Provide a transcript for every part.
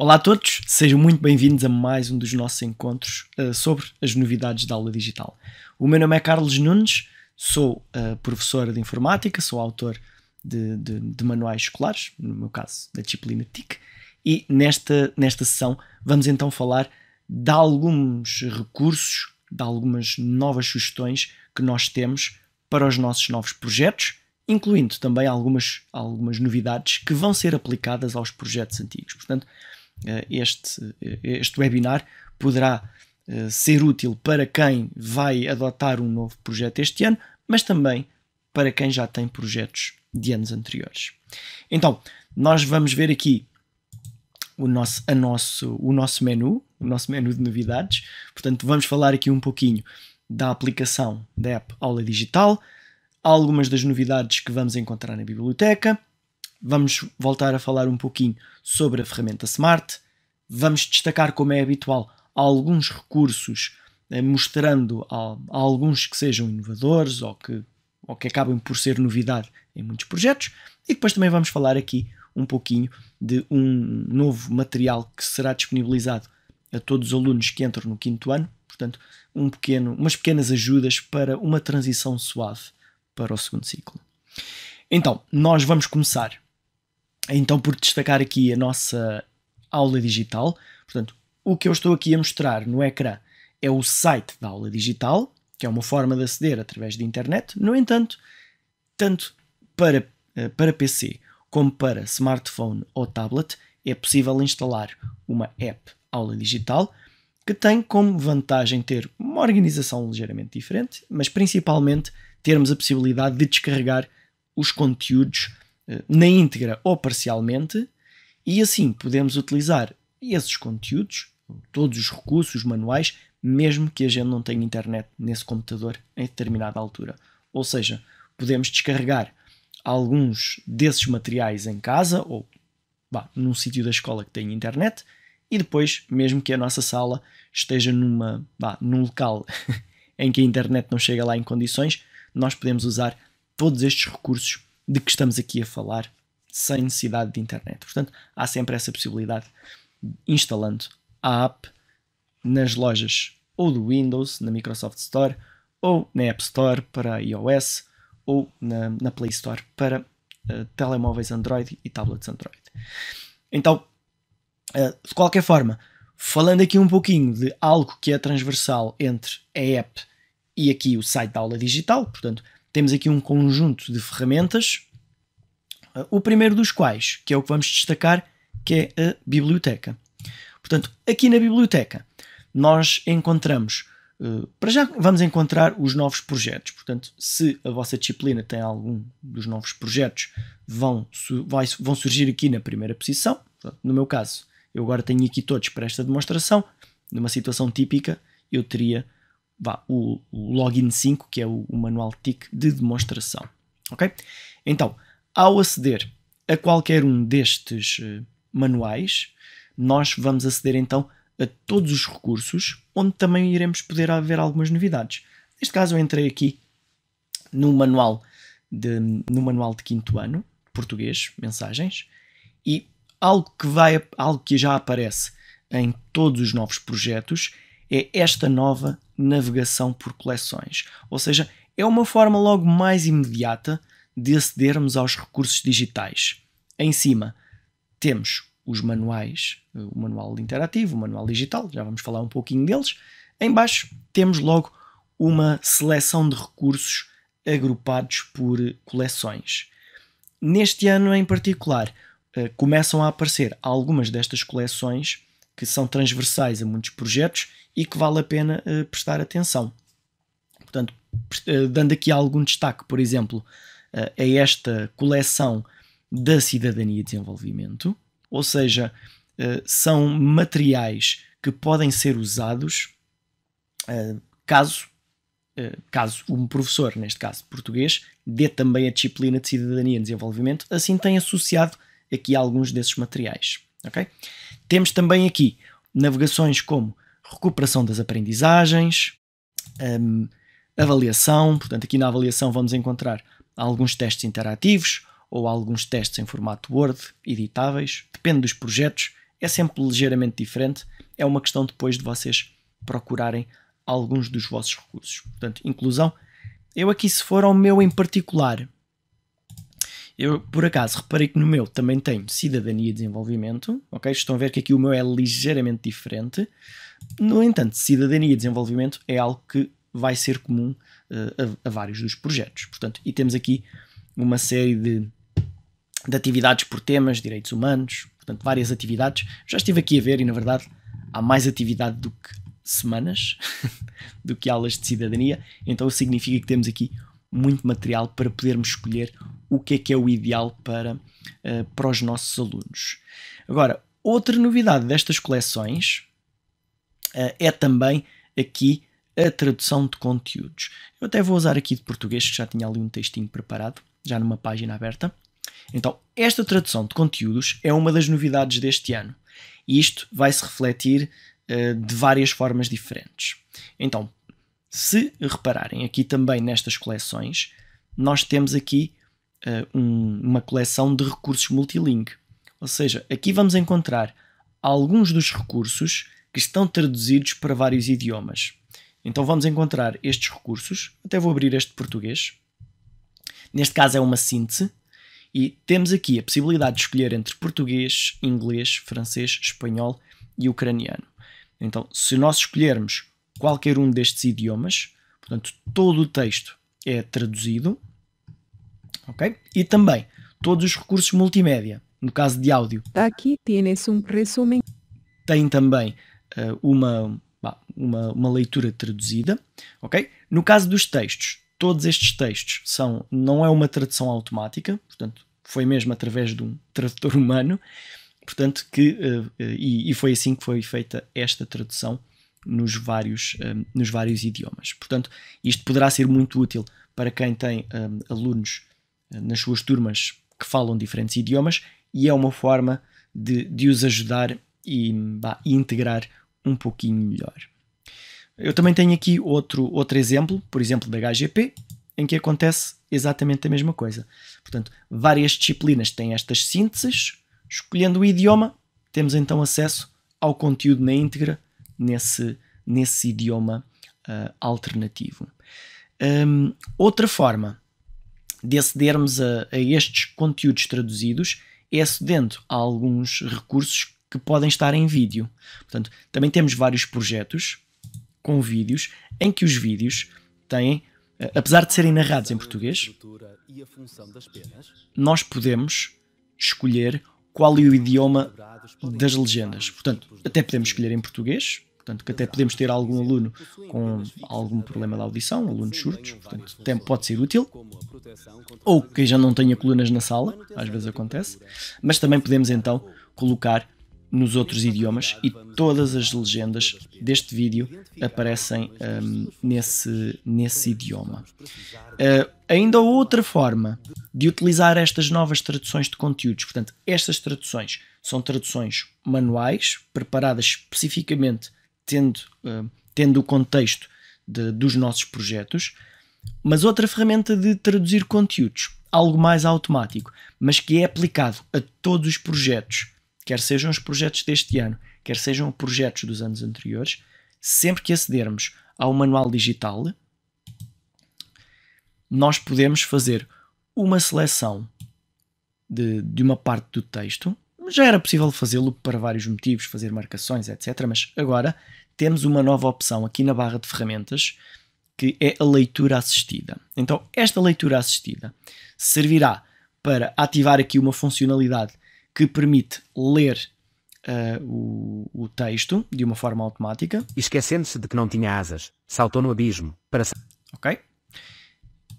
Olá a todos, sejam muito bem-vindos a mais um dos nossos encontros sobre as novidades da aula digital. O meu nome é Carlos Nunes, sou professor de informática, sou autor de manuais escolares, no meu caso da disciplina TIC, e nesta sessão vamos então falar de alguns recursos, de algumas novas sugestões que nós temos para os nossos novos projetos, incluindo também algumas novidades que vão ser aplicadas aos projetos antigos. Portanto, este webinar poderá ser útil para quem vai adotar um novo projeto este ano, mas também para quem já tem projetos de anos anteriores. Então, nós vamos ver aqui o nosso menu de novidades. Portanto, vamos falar aqui um pouquinho da aplicação da app Aula Digital, algumas das novidades que vamos encontrar na biblioteca. Vamos voltar a falar um pouquinho sobre a ferramenta Smart. Vamos destacar, como é habitual, alguns recursos, mostrando alguns que sejam inovadores ou que acabem por ser novidade em muitos projetos. E depois também vamos falar aqui um pouquinho de um novo material que será disponibilizado a todos os alunos que entram no 5º ano. Portanto, umas pequenas ajudas para uma transição suave para o 2º ciclo. Então, nós vamos começar então por destacar aqui a nossa aula digital. Portanto, o que eu estou aqui a mostrar no ecrã é o site da aula digital, que é uma forma de aceder através da internet. No entanto, tanto para PC como para smartphone ou tablet, é possível instalar uma app aula digital que tem como vantagem ter uma organização ligeiramente diferente, mas principalmente termos a possibilidade de descarregar os conteúdos na íntegra ou parcialmente, e assim podemos utilizar esses conteúdos, todos os recursos, os manuais, mesmo que a gente não tenha internet nesse computador em determinada altura. Ou seja, podemos descarregar alguns desses materiais em casa ou num sítio da escola que tenha internet, e depois, mesmo que a nossa sala esteja num local em que a internet não chega lá em condições, nós podemos usar todos estes recursos de que estamos aqui a falar sem necessidade de internet. Portanto, há sempre essa possibilidade, instalando a app nas lojas ou do Windows, na Microsoft Store, ou na App Store para iOS, ou na Play Store para telemóveis Android e tablets Android. Então, de qualquer forma, falando aqui um pouquinho de algo que é transversal entre a app e aqui o site da aula digital, portanto, temos aqui um conjunto de ferramentas, o primeiro dos quais, que é o que vamos destacar, que é a biblioteca. Portanto, aqui na biblioteca nós encontramos, para já vamos encontrar os novos projetos. Portanto, se a vossa disciplina tem algum dos novos projetos, vão surgir aqui na primeira posição. Portanto, no meu caso, eu agora tenho aqui todos para esta demonstração. Numa situação típica, eu teria o Login 5, que é o manual TIC de demonstração. Ok? Então, ao aceder a qualquer um destes manuais, nós vamos aceder então a todos os recursos, onde também iremos poder haver algumas novidades. Neste caso, eu entrei aqui no manual de 5º ano, português, mensagens, e algo que já aparece em todos os novos projetos é esta nova navegação por coleções. Ou seja, é uma forma logo mais imediata de acedermos aos recursos digitais. Em cima temos os manuais, o manual interativo, o manual digital, já vamos falar um pouquinho deles. Em baixo temos logo uma seleção de recursos agrupados por coleções. Neste ano em particular, começam a aparecer algumas destas coleções que são transversais a muitos projetos e que vale a pena prestar atenção. Portanto, dando aqui algum destaque, por exemplo, a esta coleção da cidadania e desenvolvimento, ou seja, são materiais que podem ser usados caso um professor, neste caso português, dê também a disciplina de cidadania e desenvolvimento, assim tem associado aqui alguns desses materiais. Okay? Temos também aqui navegações como recuperação das aprendizagens, avaliação. Portanto, aqui na avaliação vamos encontrar alguns testes interativos ou alguns testes em formato Word editáveis, depende dos projetos. é sempre ligeiramente diferente. É uma questão depois de vocês procurarem alguns dos vossos recursos. Portanto, inclusão. Eu aqui, se for ao meu em particular, eu por acaso reparei que no meu também tenho cidadania e desenvolvimento. Ok? Estão a ver que aqui o meu é ligeiramente diferente. No entanto, cidadania e desenvolvimento é algo que vai ser comum a vários dos projetos. Portanto, e temos aqui uma série de atividades por temas, direitos humanos, portanto, várias atividades. Já estive aqui a ver e, na verdade, há mais atividade do que semanas, do que aulas de cidadania, então significa que temos aqui muito material para podermos escolher o que é o ideal para os nossos alunos. Agora, outra novidade destas coleções é também aqui a tradução de conteúdos. Eu até vou usar aqui de português, que já tinha ali um textinho preparado, já numa página aberta. Então, esta tradução de conteúdos é uma das novidades deste ano. E isto vai se refletir de várias formas diferentes. Então, se repararem aqui também nestas coleções, nós temos aqui uma coleção de recursos multilingue. Ou seja, aqui vamos encontrar alguns dos recursos que estão traduzidos para vários idiomas. Então vamos encontrar estes recursos. Até vou abrir este português. Neste caso é uma síntese. E temos aqui a possibilidade de escolher entre português, inglês, francês, espanhol e ucraniano. Então, se nós escolhermos qualquer um destes idiomas, portanto, todo o texto é traduzido, ok? E também todos os recursos multimédia, no caso de áudio. Aqui tienes um resumen. Tem também uma leitura traduzida, ok? No caso dos textos, todos estes textos não é uma tradução automática, portanto, foi mesmo através de um tradutor humano, portanto, e foi assim que foi feita esta tradução nos vários idiomas. Portanto, isto poderá ser muito útil para quem tem alunos nas suas turmas que falam diferentes idiomas e é uma forma de os ajudar e integrar um pouquinho melhor. Eu também tenho aqui outro exemplo, por exemplo, da HGP, em que acontece exatamente a mesma coisa. Portanto, várias disciplinas têm estas sínteses. Escolhendo o idioma, temos então acesso ao conteúdo na íntegra nesse idioma alternativo. Outra forma de acedermos a estes conteúdos traduzidos é acedendo a alguns recursos que podem estar em vídeo. Portanto, também temos vários projetos com vídeos em que os vídeos têm, apesar de serem narrados em português, nós podemos escolher qual é o idioma das legendas. Portanto, até podemos escolher em português, portanto, que até podemos ter algum aluno com algum problema de audição, alunos surdos, portanto, até pode ser útil. Ou quem já não tenha colunas na sala, às vezes acontece, mas também podemos então colocar nos outros idiomas e todas as legendas deste vídeo aparecem nesse idioma. Ainda outra forma de utilizar estas novas traduções de conteúdos, portanto, estas traduções são traduções manuais, preparadas especificamente tendo o contexto dos nossos projetos, mas outra ferramenta de traduzir conteúdos, algo mais automático, mas que é aplicado a todos os projetos, quer sejam os projetos deste ano, quer sejam projetos dos anos anteriores, sempre que acedermos ao manual digital, nós podemos fazer uma seleção de uma parte do texto. Já era possível fazê-lo para vários motivos, fazer marcações, etc. Mas agora temos uma nova opção aqui na barra de ferramentas, que é a leitura assistida. Então, esta leitura assistida servirá para ativar aqui uma funcionalidade que permite ler o texto de uma forma automática. Esquecendo-se de que não tinha asas, saltou no abismo para... Ok?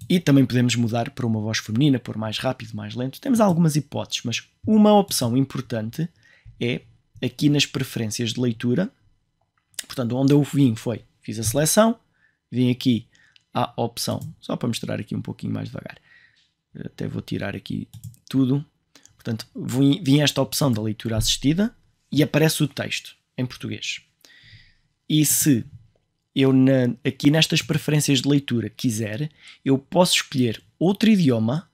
E também podemos mudar para uma voz feminina, pôr mais rápido, mais lento. Temos algumas hipóteses, mas uma opção importante é aqui nas preferências de leitura. Portanto, onde eu fiz a seleção, vim aqui à opção, só para mostrar aqui um pouquinho mais devagar. Até vou tirar aqui tudo. Portanto, vim a esta opção da leitura assistida e aparece o texto em português. E se eu aqui nestas preferências de leitura quiser, eu posso escolher outro idioma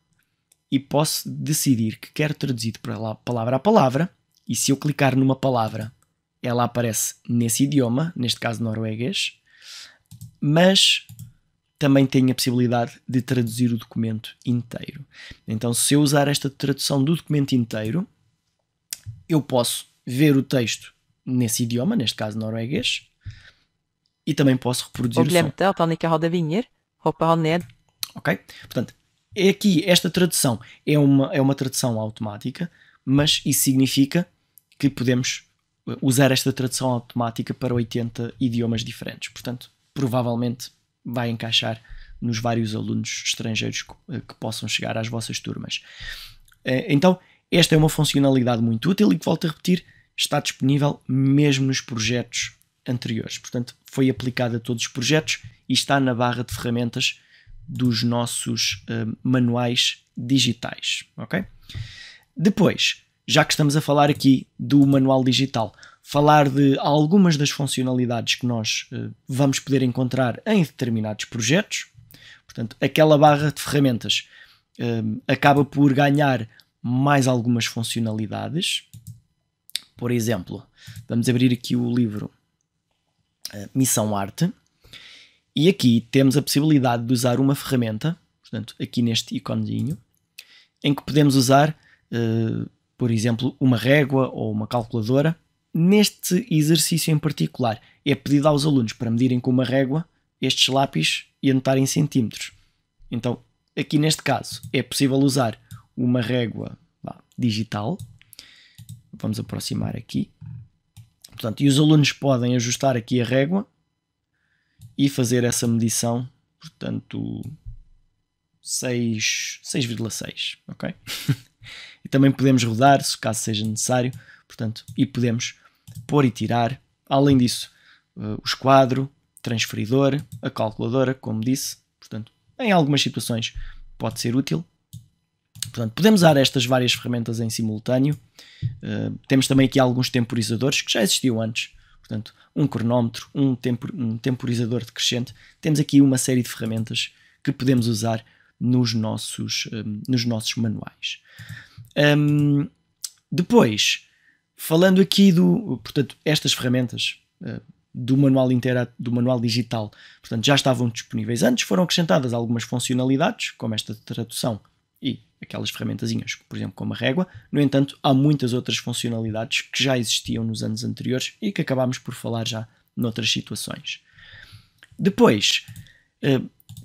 e posso decidir que quero traduzido para lá, palavra a palavra, e se eu clicar numa palavra, ela aparece nesse idioma, neste caso norueguês, mas também tenho a possibilidade de traduzir o documento inteiro. Então, se eu usar esta tradução do documento inteiro, eu posso ver o texto nesse idioma, neste caso norueguês, e também posso reproduzir Og o som. glemte at han ikke hadde vinger. Hoppet han ned. Ok? Portanto, aqui esta tradução é uma tradução automática, mas isso significa que podemos usar esta tradução automática para 80 idiomas diferentes. Portanto, provavelmente vai encaixar nos vários alunos estrangeiros que possam chegar às vossas turmas. Então, esta é uma funcionalidade muito útil e que, volto a repetir, está disponível mesmo nos projetos anteriores. Portanto, foi aplicada a todos os projetos e está na barra de ferramentas dos nossos manuais digitais. Ok? Depois, já que estamos a falar aqui do manual digital, falar de algumas das funcionalidades que nós vamos poder encontrar em determinados projetos. Portanto, aquela barra de ferramentas acaba por ganhar mais algumas funcionalidades. Por exemplo, vamos abrir aqui o livro Missão Arte e aqui temos a possibilidade de usar uma ferramenta, portanto, aqui neste iconezinho, em que podemos usar, por exemplo, uma régua ou uma calculadora. Neste exercício em particular, é pedido aos alunos para medirem com uma régua estes lápis e anotarem em centímetros. Então, aqui neste caso, é possível usar uma régua digital. Vamos aproximar aqui. Portanto, e os alunos podem ajustar aqui a régua e fazer essa medição, portanto, 6,6, ok? E também podemos rodar, se caso seja necessário, portanto, e podemos pôr e tirar. Além disso, o esquadro, transferidor, a calculadora, como disse, portanto, em algumas situações pode ser útil. Portanto, podemos usar estas várias ferramentas em simultâneo. Temos também aqui alguns temporizadores que já existiam antes. Portanto, um cronómetro, um temporizador decrescente. Temos aqui uma série de ferramentas que podemos usar nos nossos manuais. Depois, falando aqui portanto, estas ferramentas do manual digital, portanto, já estavam disponíveis antes, foram acrescentadas algumas funcionalidades, como esta tradução e aquelas ferramentazinhas, por exemplo, como a régua. No entanto, há muitas outras funcionalidades que já existiam nos anos anteriores e que acabámos por falar já noutras situações. Depois,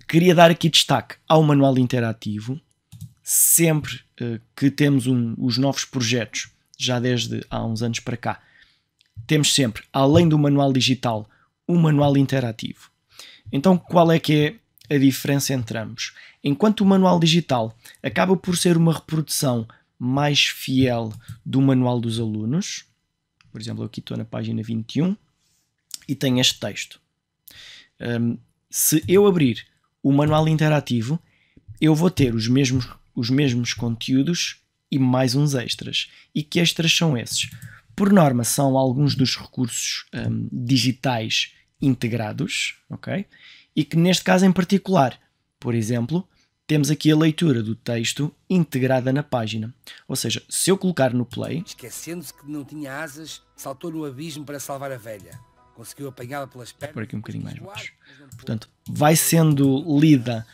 queria dar aqui destaque ao manual interativo. Sempre que temos os novos projetos, já desde há uns anos para cá, temos sempre, além do manual digital, um manual interativo. Então, qual é que é a diferença entre ambos? Enquanto o manual digital acaba por ser uma reprodução mais fiel do manual dos alunos, por exemplo, aqui estou na página 21 e tenho este texto. Se eu abrir o manual interativo, eu vou ter os mesmos conteúdos e mais uns extras. E que extras são esses? Por norma, são alguns dos recursos digitais integrados, ok? E que neste caso em particular, por exemplo, temos aqui a leitura do texto integrada na página. Ou seja, se eu colocar no play... Esquecendo-se que não tinha asas, saltou no abismo para salvar a velha. Conseguiu apanhá-la pelas pernas... Por aqui um bocadinho mais baixo. Portanto, vai sendo lida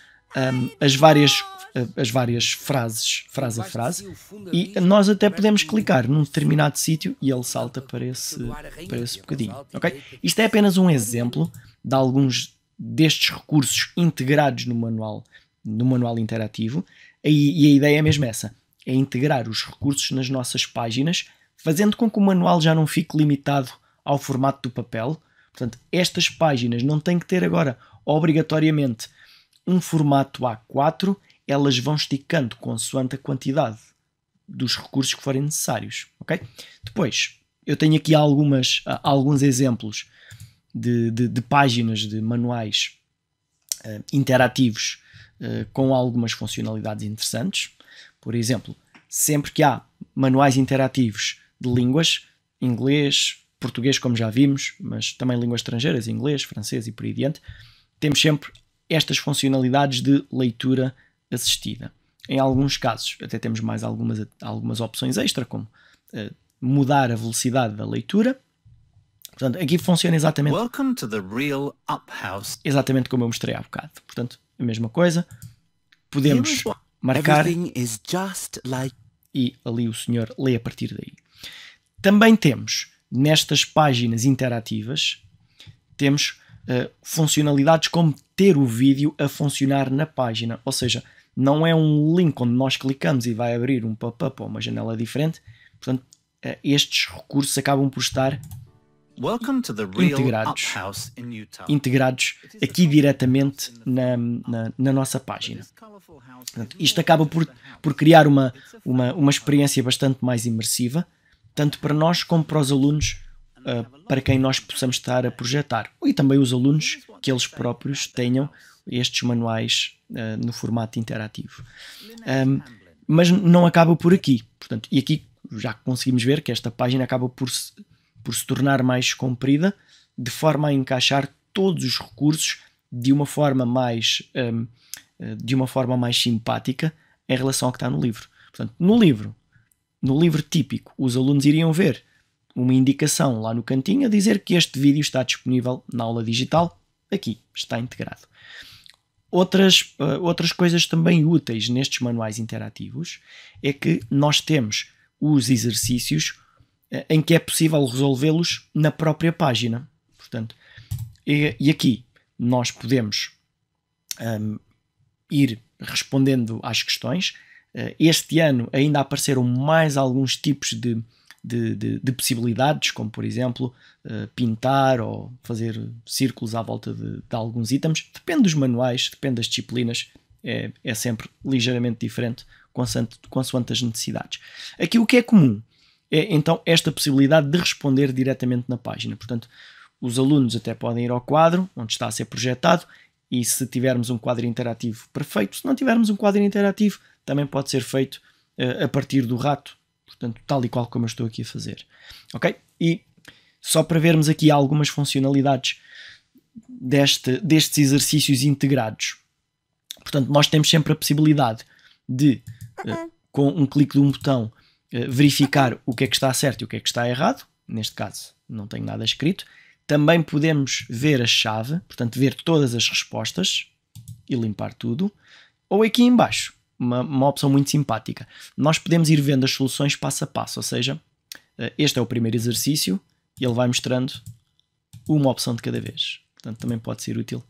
as várias frases, frase a frase, e nós até podemos clicar num determinado sítio e ele salta para esse bocadinho. Okay? Isto é apenas um exemplo de alguns destes recursos integrados no manual interativo, e a ideia é mesmo essa, é integrar os recursos nas nossas páginas, fazendo com que o manual já não fique limitado ao formato do papel. Portanto, estas páginas não têm que ter agora obrigatoriamente um formato A4, elas vão esticando consoante a quantidade dos recursos que forem necessários. Okay? Depois, eu tenho aqui alguns exemplos de páginas de manuais interativos com algumas funcionalidades interessantes. Por exemplo, sempre que há manuais interativos de línguas, inglês, português, como já vimos, mas também línguas estrangeiras, inglês, francês e por aí adiante, temos sempre estas funcionalidades de leitura assistida. Em alguns casos até temos mais algumas opções extra, como mudar a velocidade da leitura. Portanto, aqui funciona exatamente, Welcome to the real Up House. exatamente como eu mostrei há bocado. Portanto, a mesma coisa. Podemos marcar Everything is just like e ali o senhor lê a partir daí. Também temos, nestas páginas interativas, temos funcionalidades como ter o vídeo a funcionar na página. Ou seja, não é um link onde nós clicamos e vai abrir um pop-up ou uma janela diferente. Portanto, estes recursos acabam por estar Welcome to the real integrados, Up House in Utah. integrados aqui diretamente na nossa página. Portanto, isto acaba por criar uma experiência bastante mais imersiva, tanto para nós como para os alunos, para quem nós possamos estar a projetar. E também os alunos que eles próprios tenham estes manuais no formato interativo. Mas não acaba por aqui. Portanto, e aqui já conseguimos ver que esta página acaba por se tornar mais comprida, de forma a encaixar todos os recursos de uma forma mais simpática em relação ao que está no livro. Portanto, no livro típico, os alunos iriam ver uma indicação lá no cantinho a dizer que este vídeo está disponível na aula digital. Aqui está integrado. Outras coisas também úteis nestes manuais interativos é que nós temos os exercícios em que é possível resolvê-los na própria página. Portanto, e aqui nós podemos ir respondendo às questões. Este ano ainda apareceram mais alguns tipos de possibilidades, como por exemplo pintar ou fazer círculos à volta de alguns itens. Depende dos manuais, depende das disciplinas, é sempre ligeiramente diferente consoante as necessidades. Aqui o que é comum é então esta possibilidade de responder diretamente na página. Portanto, os alunos até podem ir ao quadro onde está a ser projetado e se tivermos um quadro interativo, perfeito. Se não tivermos um quadro interativo, também pode ser feito a partir do rato. Portanto, tal e qual como eu estou aqui a fazer. Ok? E só para vermos aqui algumas funcionalidades destes exercícios integrados. Portanto, nós temos sempre a possibilidade de, com um clique de um botão, verificar o que é que está certo e o que é que está errado. Neste caso, não tenho nada escrito. Também podemos ver a chave, portanto, ver todas as respostas e limpar tudo. Ou aqui em baixo, uma opção muito simpática. Nós podemos ir vendo as soluções passo a passo, ou seja, este é o primeiro exercício e ele vai mostrando uma opção de cada vez. Portanto, também pode ser útil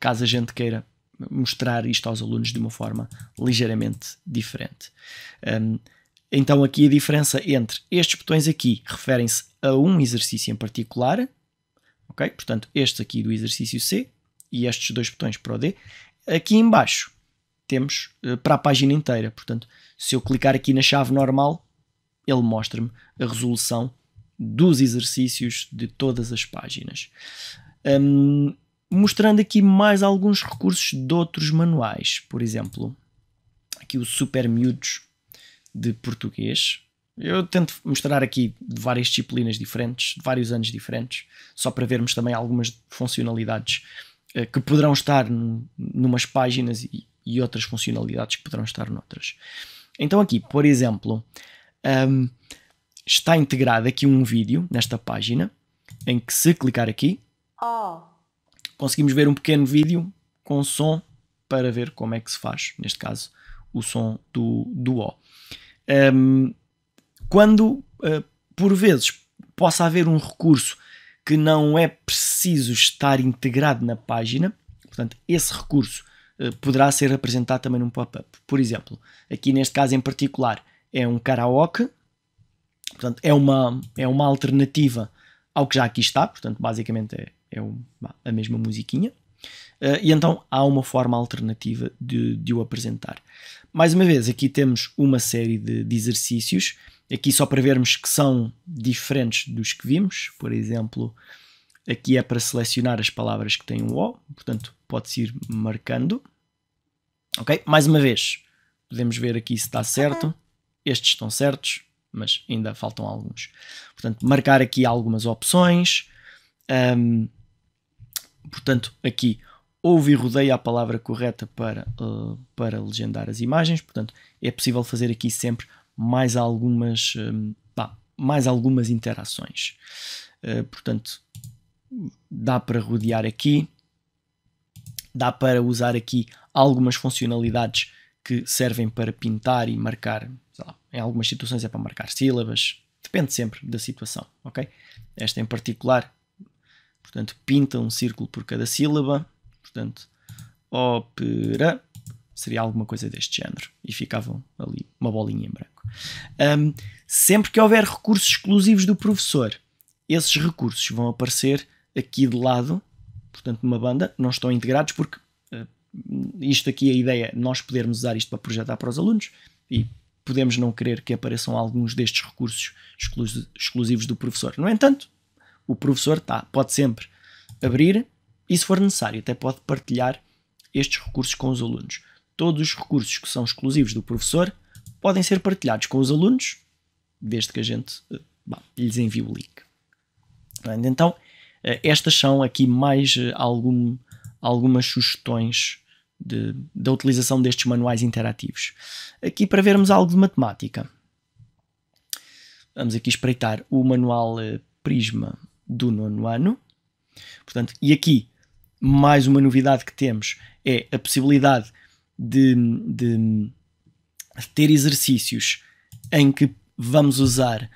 caso a gente queira mostrar isto aos alunos de uma forma ligeiramente diferente. Então aqui a diferença entre estes botões aqui referem-se a um exercício em particular, ok? Portanto, este aqui do exercício C e estes dois botões para o D. Aqui em baixo temos para a página inteira. Portanto, se eu clicar aqui na chave normal, ele mostra-me a resolução dos exercícios de todas as páginas. Mostrando aqui mais alguns recursos de outros manuais. Por exemplo, aqui o Super Miúdos de português. Eu tento mostrar aqui de várias disciplinas diferentes, de vários anos diferentes, só para vermos também algumas funcionalidades que poderão estar numas páginas e outras funcionalidades que poderão estar noutras. Então aqui, por exemplo, está integrado aqui um vídeo nesta página, em que se clicar aqui, conseguimos ver um pequeno vídeo com som para ver como é que se faz, neste caso, o som do O. Quando, por vezes, possa haver um recurso que não é preciso estar integrado na página, portanto, esse recurso poderá ser apresentado também num pop-up. Por exemplo, aqui neste caso em particular é um karaoke, portanto, é uma alternativa ao que já aqui está, portanto, basicamente é a mesma musiquinha. E então há uma forma alternativa de o apresentar. Mais uma vez, aqui temos uma série de exercícios, aqui só para vermos que são diferentes dos que vimos. Por exemplo, aqui é para selecionar as palavras que têm um O, portanto pode-se ir marcando. Ok? Mais uma vez, podemos ver aqui se está certo. Estes estão certos, mas ainda faltam alguns. Portanto, marcar aqui algumas opções. Portanto, aqui ouve e rodeia a palavra correta para legendar as imagens. Portanto, é possível fazer aqui sempre mais algumas mais algumas interações. Portanto, dá para rodear aqui, dá para usar aqui algumas funcionalidades que servem para pintar e marcar, sei lá, em algumas situações é para marcar sílabas, depende sempre da situação, ok? Esta em particular, portanto, pinta um círculo por cada sílaba, portanto, ópera, seria alguma coisa deste género, e ficavam ali uma bolinha em branco. Sempre que houver recursos exclusivos do professor, esses recursos vão aparecer aqui de lado, portanto, numa banda, não estão integrados porque isto aqui, a ideia é nós podermos usar isto para projetar para os alunos e podemos não querer que apareçam alguns destes recursos exclusivos do professor. No entanto, o professor pode sempre abrir e, se for necessário, até pode partilhar estes recursos com os alunos. Todos os recursos que são exclusivos do professor podem ser partilhados com os alunos, desde que a gente lhes envie o link. Então, estas são aqui mais algumas sugestões da utilização destes manuais interativos. Aqui para vermos algo de matemática. Vamos aqui espreitar o manual Prisma do 9º ano. Portanto, e aqui, mais uma novidade que temos é a possibilidade de ter exercícios em que vamos usar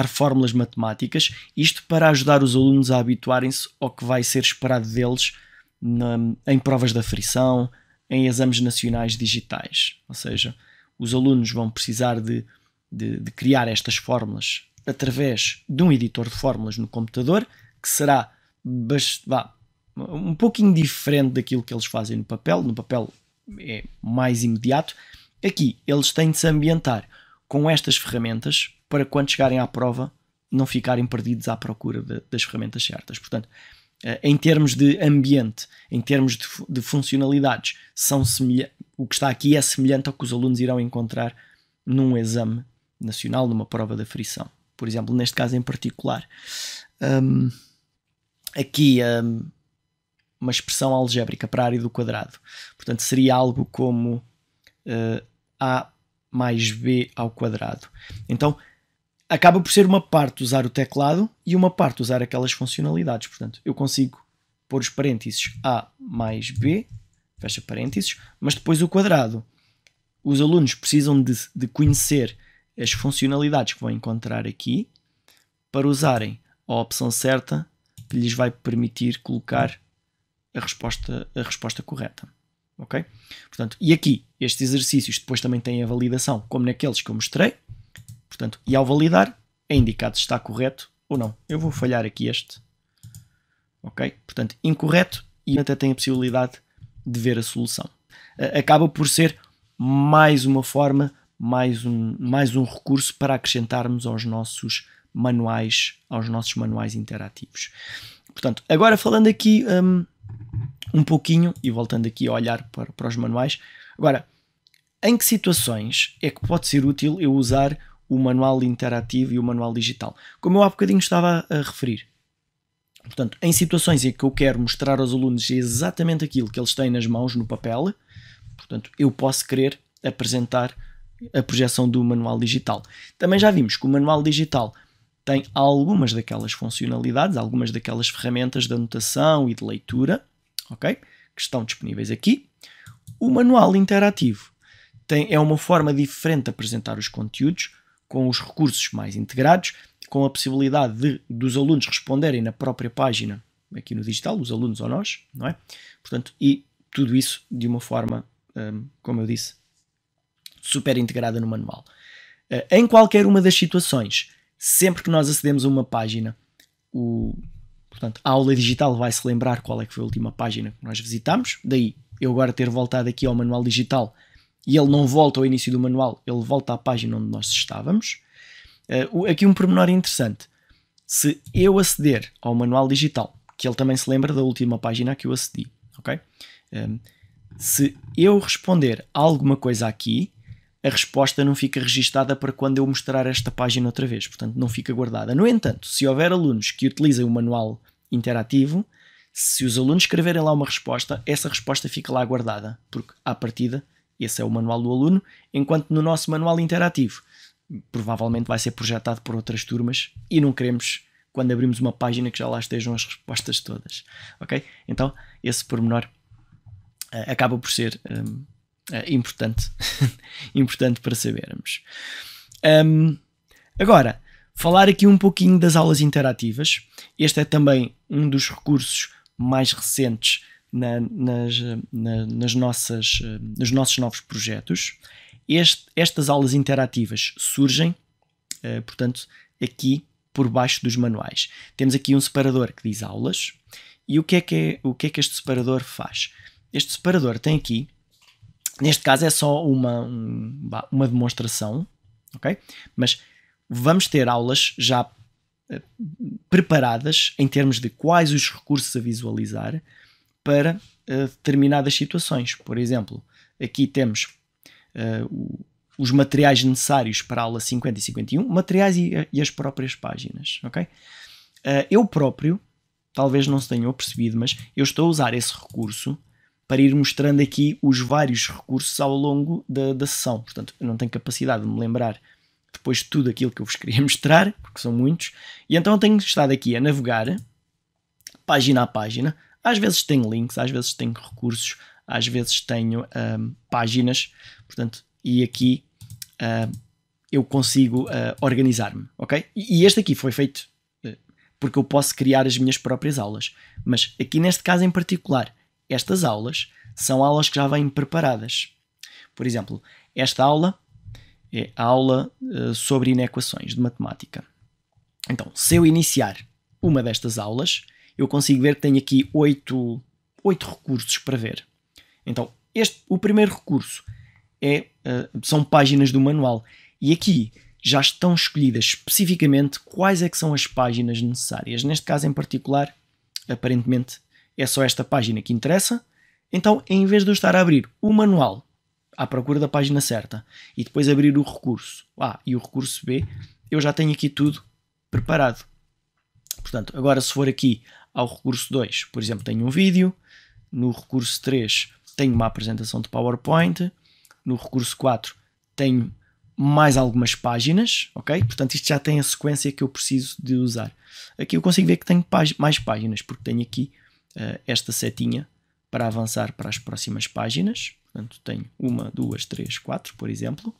fórmulas matemáticas, isto para ajudar os alunos a habituarem-se ao que vai ser esperado deles em provas de aferição, em exames nacionais digitais. Ou seja, os alunos vão precisar de criar estas fórmulas através de um editor de fórmulas no computador, que será um pouquinho diferente daquilo que eles fazem no papel. No papel é mais imediato. Aqui eles têm de se ambientar com estas ferramentas para quando chegarem à prova não ficarem perdidos à procura das ferramentas certas. Portanto, em termos de ambiente, em termos de funcionalidades, o que está aqui é semelhante ao que os alunos irão encontrar num exame nacional, numa prova de aferição. Por exemplo, neste caso em particular. Aqui uma expressão algébrica para a área do quadrado. Portanto, seria algo como A mais B ao quadrado. Então, acaba por ser uma parte usar o teclado e uma parte usar aquelas funcionalidades. Portanto, eu consigo pôr os parênteses A mais B, fecha parênteses, mas depois o quadrado. Os alunos precisam de conhecer as funcionalidades que vão encontrar aqui para usarem a opção certa que lhes vai permitir colocar a resposta correta. Ok? Portanto, e aqui, estes exercícios depois também têm a validação, como naqueles que eu mostrei. Portanto, e ao validar, é indicado se está correto ou não. Eu vou falhar aqui este. Ok? Portanto, incorreto, e até tem a possibilidade de ver a solução. Acaba por ser mais uma forma, mais um recurso para acrescentarmos aos nossos manuais interativos. Portanto, agora falando aqui um pouquinho, e voltando aqui a olhar para os manuais, agora, em que situações é que pode ser útil eu usar o manual interativo e o manual digital? Como eu há bocadinho estava a referir. Portanto, em situações em que eu quero mostrar aos alunos exatamente aquilo que eles têm nas mãos no papel, portanto, eu posso querer apresentar a projeção do manual digital. Também já vimos que o manual digital tem algumas daquelas funcionalidades, algumas daquelas ferramentas de anotação e de leitura, ok? Que estão disponíveis aqui. O manual interativo é uma forma diferente de apresentar os conteúdos, com os recursos mais integrados, com a possibilidade dos alunos responderem na própria página, aqui no digital, os alunos ou nós, não é? Portanto, e tudo isso de uma forma, como eu disse, super integrada no manual. Em qualquer uma das situações, sempre que nós acedemos a uma página, portanto, a aula digital vai se lembrar qual é que foi a última página que nós visitamos. Daí eu agora ter voltado aqui ao manual digital e ele não volta ao início do manual, ele volta à página onde nós estávamos. Aqui um pormenor interessante: se eu aceder ao manual digital, que ele também se lembra da última página a que eu acedi, ok? Se eu responder alguma coisa aqui, a resposta não fica registada para quando eu mostrar esta página outra vez, portanto não fica guardada. No entanto, se houver alunos que utilizem o manual interativo, se os alunos escreverem lá uma resposta, essa resposta fica lá guardada, porque à partida esse é o manual do aluno, enquanto no nosso manual interativo provavelmente vai ser projetado por outras turmas e não queremos, quando abrimos uma página, que já lá estejam as respostas todas. Ok? Então, esse pormenor acaba por ser importante, importante para sabermos. Agora, falar aqui um pouquinho das aulas interativas. Este é também um dos recursos mais recentes nos nossos novos projetos. Estas aulas interativas surgem, portanto, aqui por baixo dos manuais. Temos aqui um separador que diz aulas. E o que é que este separador faz? Este separador tem aqui, neste caso é só uma demonstração, ok? Mas vamos ter aulas já preparadas em termos de quais os recursos a visualizar para determinadas situações. Por exemplo, aqui temos os materiais necessários para a aula 50 e 51, materiais e as próprias páginas, ok? Eu próprio, talvez não se tenham percebido, mas eu estou a usar esse recurso para ir mostrando aqui os vários recursos ao longo da sessão. Portanto, eu não tenho capacidade de me lembrar depois de tudo aquilo que eu vos queria mostrar, porque são muitos, e então eu tenho estado aqui a navegar página a página. Às vezes tenho links, às vezes tenho recursos, às vezes tenho páginas, portanto, e aqui eu consigo organizar-me, ok? E este aqui foi feito porque eu posso criar as minhas próprias aulas, mas aqui neste caso em particular, estas aulas são aulas que já vêm preparadas. Por exemplo, esta aula é a aula sobre inequações de matemática. Então, se eu iniciar uma destas aulas, eu consigo ver que tenho aqui 8 recursos para ver. Então, o primeiro recurso são páginas do manual. E aqui já estão escolhidas especificamente quais é que são as páginas necessárias. Neste caso em particular, aparentemente, é só esta página que interessa. Então, em vez de eu estar a abrir o manual à procura da página certa e depois abrir o recurso A e o recurso B, eu já tenho aqui tudo preparado. Portanto, agora se for aqui ao recurso 2, por exemplo, tenho um vídeo. No recurso 3 tenho uma apresentação de PowerPoint. No recurso 4 tenho mais algumas páginas, ok? Portanto, isto já tem a sequência que eu preciso de usar. Aqui eu consigo ver que tenho mais páginas, porque tenho aqui esta setinha para avançar para as próximas páginas. Portanto, tenho 1, 2, 3, 4, por exemplo.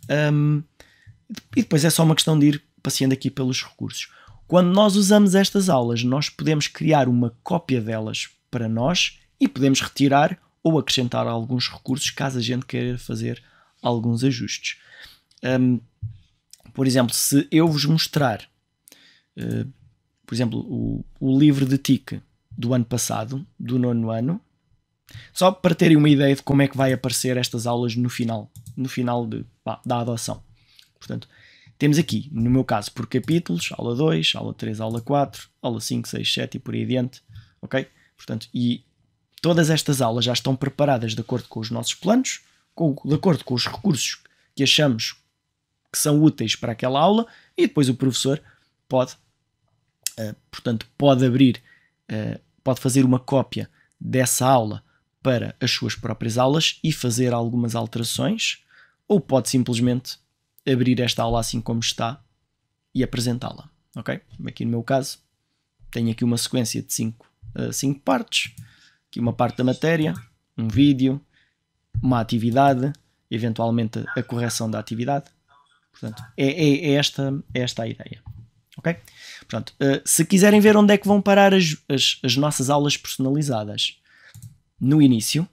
E depois é só uma questão de ir passeando aqui pelos recursos. Quando nós usamos estas aulas, nós podemos criar uma cópia delas para nós e podemos retirar ou acrescentar alguns recursos caso a gente queira fazer alguns ajustes. Por exemplo, se eu vos mostrar, por exemplo, o livro de TIC do ano passado, do 9º ano, só para terem uma ideia de como é que vai aparecer estas aulas no final da adoção. Portanto, temos aqui, no meu caso, por capítulos, aula 2, aula 3, aula 4, aula 5, 6, 7 e por aí adiante, ok? Portanto, e todas estas aulas já estão preparadas de acordo com os nossos planos, de acordo com os recursos que achamos que são úteis para aquela aula, e depois o professor pode abrir, pode fazer uma cópia dessa aula para as suas próprias aulas e fazer algumas alterações, ou pode simplesmente abrir esta aula assim como está e apresentá-la, ok? Aqui no meu caso tenho aqui uma sequência de 5 partes, aqui uma parte da matéria, um vídeo, uma atividade, eventualmente a correção da atividade. Portanto, é esta a ideia, ok? Portanto, se quiserem ver onde é que vão parar as nossas aulas personalizadas, no início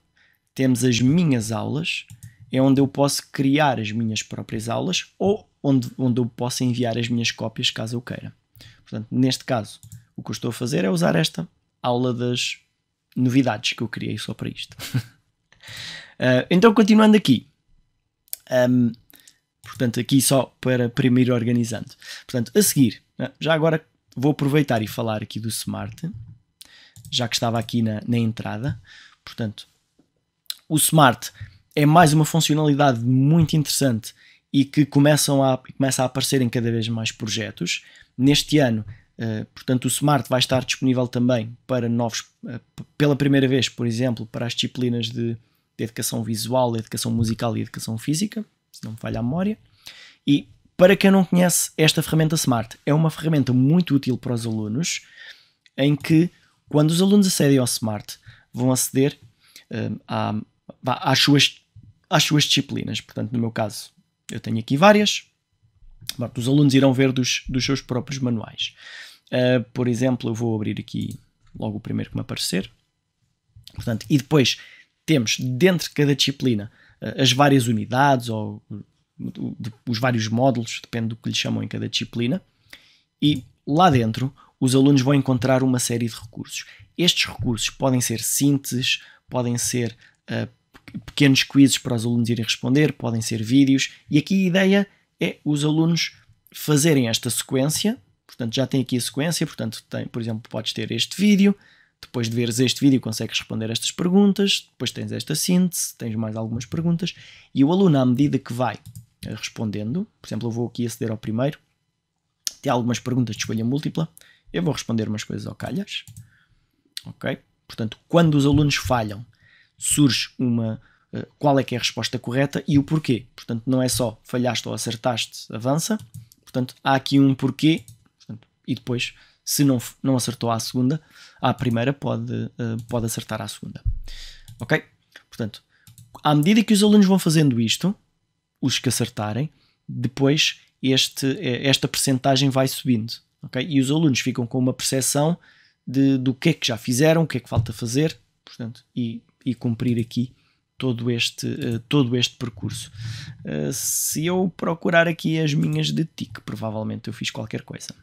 temos as minhas aulas, é onde eu posso criar as minhas próprias aulas ou onde eu posso enviar as minhas cópias caso eu queira. Portanto, neste caso, o que eu estou a fazer é usar esta aula das novidades que eu criei só para isto. Então, continuando aqui. Portanto, aqui só para me ir organizando. Portanto, a seguir, já agora vou aproveitar e falar aqui do Smart, já que estava aqui na entrada. Portanto, o Smart é mais uma funcionalidade muito interessante e que começa a aparecer em cada vez mais projetos. Neste ano, portanto, o Smart vai estar disponível também para pela primeira vez, por exemplo, para as disciplinas de educação visual, educação musical e educação física, se não me falha a memória. E para quem não conhece esta ferramenta Smart, é uma ferramenta muito útil para os alunos, em que quando os alunos acedem ao Smart, vão aceder às suas disciplinas. Portanto, no meu caso, eu tenho aqui várias. Os alunos irão ver dos seus próprios manuais. Por exemplo, eu vou abrir aqui logo o primeiro que me aparecer. Portanto, e depois temos dentro de cada disciplina as várias unidades ou os vários módulos, depende do que lhe chamam em cada disciplina. E lá dentro os alunos vão encontrar uma série de recursos. Estes recursos podem ser sínteses, podem ser pequenos quizzes para os alunos irem responder, podem ser vídeos. E aqui a ideia é os alunos fazerem esta sequência. Portanto, já tem aqui a sequência. Portanto, por exemplo, podes ter este vídeo. Depois de veres este vídeo, consegues responder estas perguntas. Depois tens esta síntese, tens mais algumas perguntas. E o aluno, à medida que vai respondendo, por exemplo, eu vou aqui aceder ao primeiro. Tem algumas perguntas de escolha múltipla. Eu vou responder umas coisas ao calhas. Ok? Portanto, quando os alunos falham, surge qual é que é a resposta correta e o porquê. Portanto, não é só falhaste ou acertaste, avança. Portanto, há aqui um porquê. Portanto, e depois, se não acertou à primeira, pode acertar à segunda. Ok? Portanto, à medida que os alunos vão fazendo isto, os que acertarem, depois esta percentagem vai subindo. Okay? E os alunos ficam com uma percepção do que é que já fizeram, o que é que falta fazer, portanto, e cumprir aqui todo este percurso. Se eu procurar aqui as minhas de TIC, provavelmente eu fiz qualquer coisa.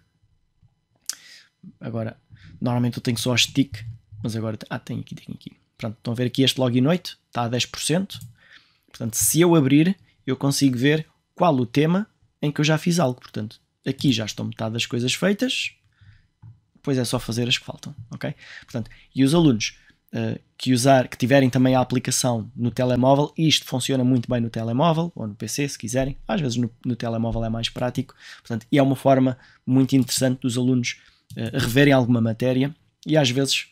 Agora, normalmente eu tenho só as TIC, mas agora tenho aqui. Pronto, estão a ver aqui este login 8, está a 10%. Portanto, se eu abrir, eu consigo ver qual o tema em que eu já fiz algo. Portanto, aqui já estão metade das coisas feitas, depois é só fazer as que faltam, ok? Portanto, e os alunos que tiverem também a aplicação no telemóvel, isto funciona muito bem no telemóvel ou no PC, se quiserem, às vezes no telemóvel é mais prático, portanto, e é uma forma muito interessante dos alunos reverem alguma matéria e às vezes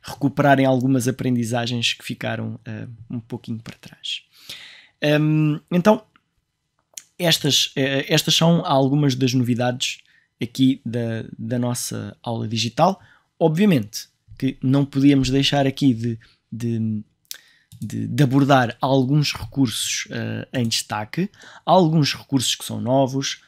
recuperarem algumas aprendizagens que ficaram um pouquinho para trás. Então, estas são algumas das novidades aqui da nossa aula digital. Obviamente que não podíamos deixar aqui de abordar alguns recursos em destaque, alguns recursos que são novos,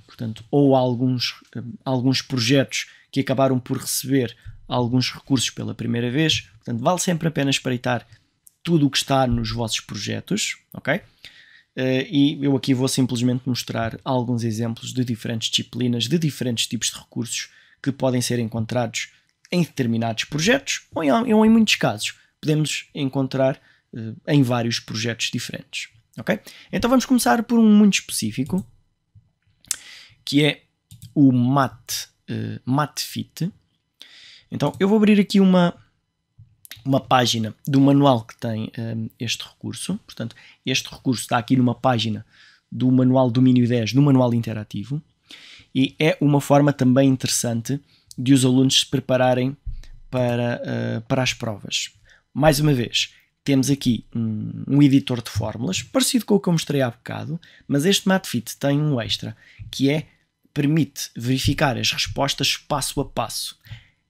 portanto, ou alguns projetos que acabaram por receber alguns recursos pela primeira vez. Portanto, vale sempre a pena espreitar tudo o que está nos vossos projetos, ok? E eu aqui vou simplesmente mostrar alguns exemplos de diferentes disciplinas, de diferentes tipos de recursos que podem ser encontrados em determinados projetos ou em muitos casos podemos encontrar em vários projetos diferentes, ok? Então vamos começar por um muito específico, que é o MathFit. Então eu vou abrir aqui uma página do manual que tem este recurso. Portanto, este recurso está aqui numa página do manual Domínio 10, no manual interativo, e é uma forma também interessante de os alunos se prepararem para as provas. Mais uma vez, temos aqui um editor de fórmulas, parecido com o que eu mostrei há bocado, mas este MathFit tem um extra, que permite verificar as respostas passo a passo.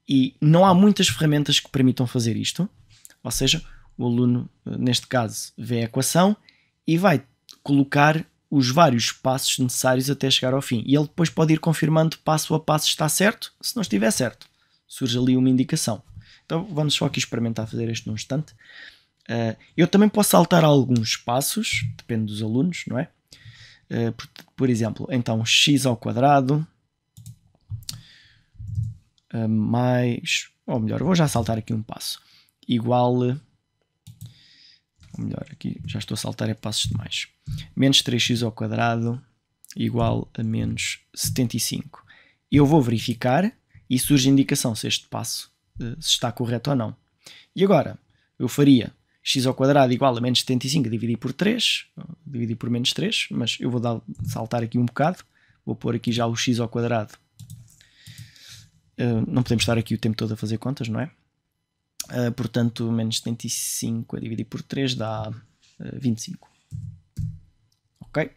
E não há muitas ferramentas que permitam fazer isto, ou seja, o aluno, neste caso, vê a equação e vai colocar os vários passos necessários até chegar ao fim. E ele depois pode ir confirmando passo a passo se está certo. Se não estiver certo, surge ali uma indicação. Então vamos só aqui experimentar fazer isto num instante. Eu também posso saltar alguns passos, depende dos alunos, não é? Por exemplo, então x ao quadrado mais, ou melhor, vou já saltar aqui um passo, igual, ou melhor, aqui já estou a saltar passos demais, menos 3x ao quadrado igual a menos 75. Eu vou verificar e surge a indicação se este passo se está correto ou não. E agora, eu faria x ao quadrado igual a menos 75 dividir por 3, dividir por menos 3, mas eu vou saltar aqui um bocado, vou pôr aqui já o x ao quadrado. Não podemos estar aqui o tempo todo a fazer contas, não é? Portanto, menos 75 a dividir por 3 dá 25. ok?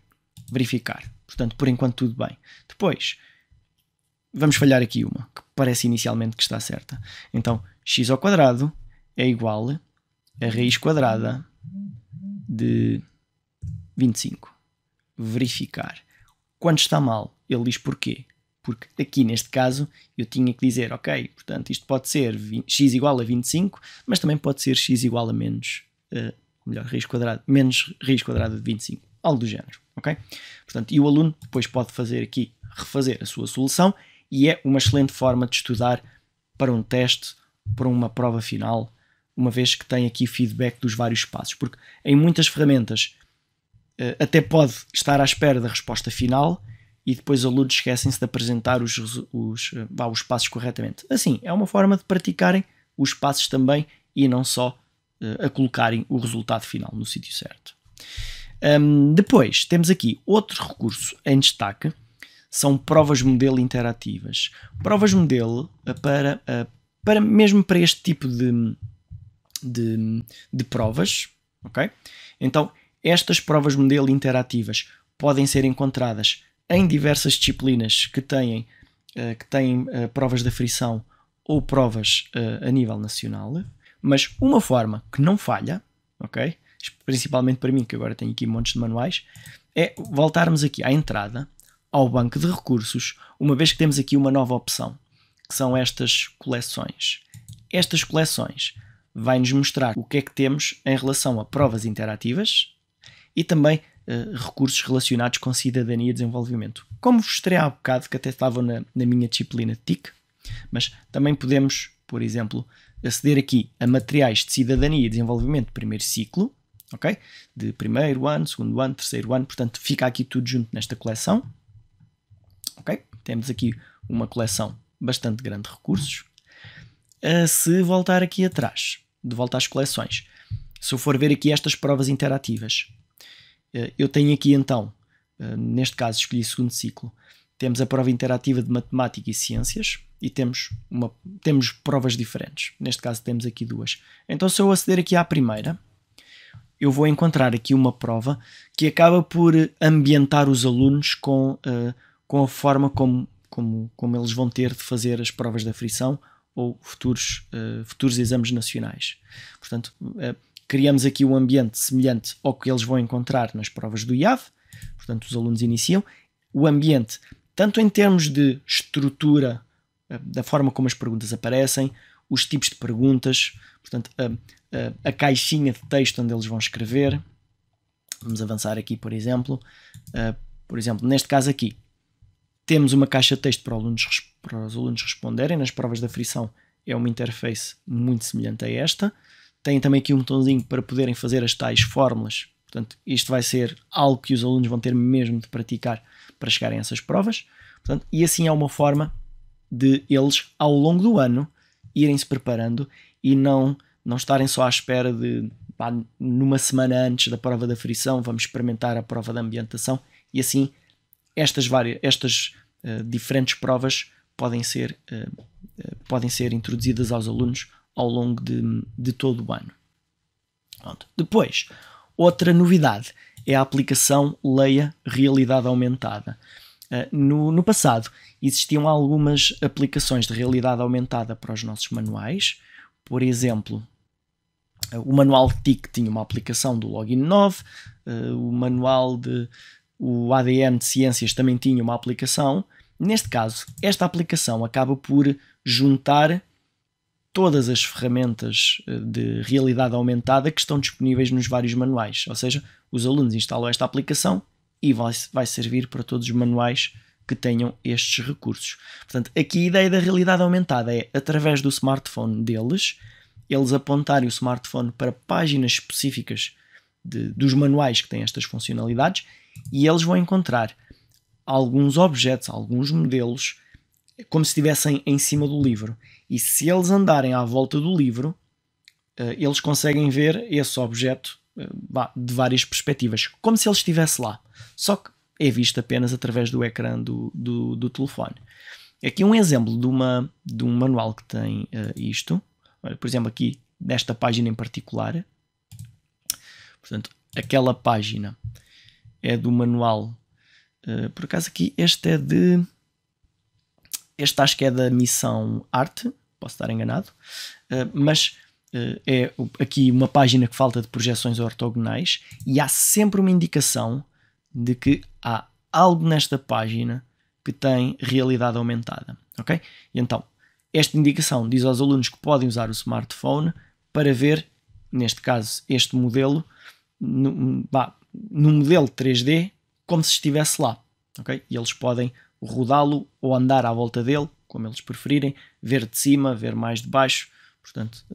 Verificar. Portanto, por enquanto tudo bem. Depois, vamos falhar aqui uma, que parece inicialmente que está certa. Então, x ao quadrado é igual a raiz quadrada de 25. Verificar. Quando está mal, ele diz porquê. Porque aqui neste caso eu tinha que dizer, ok, portanto isto pode ser x igual a 25, mas também pode ser x igual a menos, raiz quadrada, menos raiz quadrada de 25. Algo do género, ok? Portanto, e o aluno depois pode fazer aqui, refazer a sua solução, e é uma excelente forma de estudar para um teste, para uma prova final, uma vez que tem aqui feedback dos vários passos, porque em muitas ferramentas até pode estar à espera da resposta final e depois os alunos esquecem-se de apresentar os passos corretamente. Assim, é uma forma de praticarem os passos também e não só a colocarem o resultado final no sítio certo. Depois temos aqui outro recurso em destaque, são provas modelo interativas. Provas modelo mesmo para este tipo de provas, ok? Então, estas provas modelo interativas podem ser encontradas em diversas disciplinas que têm provas de aferição ou provas a nível nacional, mas uma forma que não falha, ok? Principalmente para mim, que agora tenho aqui montes de manuais, é voltarmos aqui à entrada, ao banco de recursos, uma vez que temos aqui uma nova opção, que são estas coleções. Estas coleções vai-nos mostrar o que é que temos em relação a provas interativas e também recursos relacionados com cidadania e desenvolvimento. Como vos mostrei há bocado, que até estavam na minha disciplina de TIC, mas também podemos, por exemplo, aceder aqui a materiais de cidadania e desenvolvimento primeiro ciclo, ok? De primeiro ano, segundo ano, terceiro ano, portanto fica aqui tudo junto nesta coleção. Ok? Temos aqui uma coleção bastante grande de recursos. Se voltar aqui atrás, de volta às coleções, se eu for ver aqui estas provas interativas, eu tenho aqui então, neste caso escolhi segundo ciclo, temos a prova interativa de matemática e ciências e temos provas diferentes. Neste caso temos aqui duas. Então se eu aceder aqui à primeira, eu vou encontrar aqui uma prova que acaba por ambientar os alunos com a forma como eles vão ter de fazer as provas de aferição ou futuros exames nacionais. Portanto, criamos aqui um ambiente semelhante ao que eles vão encontrar nas provas do IAV. Portanto, os alunos iniciam. O ambiente, tanto em termos de estrutura, da forma como as perguntas aparecem, os tipos de perguntas, portanto, a caixinha de texto onde eles vão escrever. Vamos avançar aqui, por exemplo. Neste caso aqui, temos uma caixa de texto para os alunos responderem. Nas provas de aferição é uma interface muito semelhante a esta. Tem também aqui um botãozinho para poderem fazer as tais fórmulas. Portanto, isto vai ser algo que os alunos vão ter mesmo de praticar para chegarem a essas provas. Portanto, e assim é uma forma de eles, ao longo do ano, irem-se preparando e não estarem só à espera de, numa semana antes da prova de aferição, vamos experimentar a prova de ambientação, e assim estas diferentes provas podem ser introduzidas aos alunos ao longo de todo o ano. Pronto. Depois, outra novidade é a aplicação Leia Realidade Aumentada. No passado existiam algumas aplicações de realidade aumentada para os nossos manuais. Por exemplo, o manual de TIC tinha uma aplicação do Login 9, o ADN de Ciências também tinha uma aplicação. Neste caso, esta aplicação acaba por juntar todas as ferramentas de realidade aumentada que estão disponíveis nos vários manuais. Ou seja, os alunos instalam esta aplicação e vai servir para todos os manuais que tenham estes recursos. Portanto, aqui a ideia da realidade aumentada é, através do smartphone deles, eles apontarem o smartphone para páginas específicas dos manuais que têm estas funcionalidades e eles vão encontrar alguns objetos, alguns modelos, como se estivessem em cima do livro. E se eles andarem à volta do livro, eles conseguem ver esse objeto de várias perspectivas, como se ele estivesse lá. Só que é visto apenas através do ecrã do telefone. Aqui um exemplo de um manual que tem isto. Por exemplo, aqui nesta página em particular. Portanto, aquela página é do manual. Por acaso aqui este é de... Este acho que é da missão arte, posso estar enganado, mas é aqui uma página que falta de projeções ortogonais e há sempre uma indicação de que há algo nesta página que tem realidade aumentada, ok? E então, esta indicação diz aos alunos que podem usar o smartphone para ver, neste caso, este modelo no modelo 3D como se estivesse lá, ok? E eles podem rodá-lo ou andar à volta dele, como eles preferirem, ver de cima, ver mais de baixo, portanto,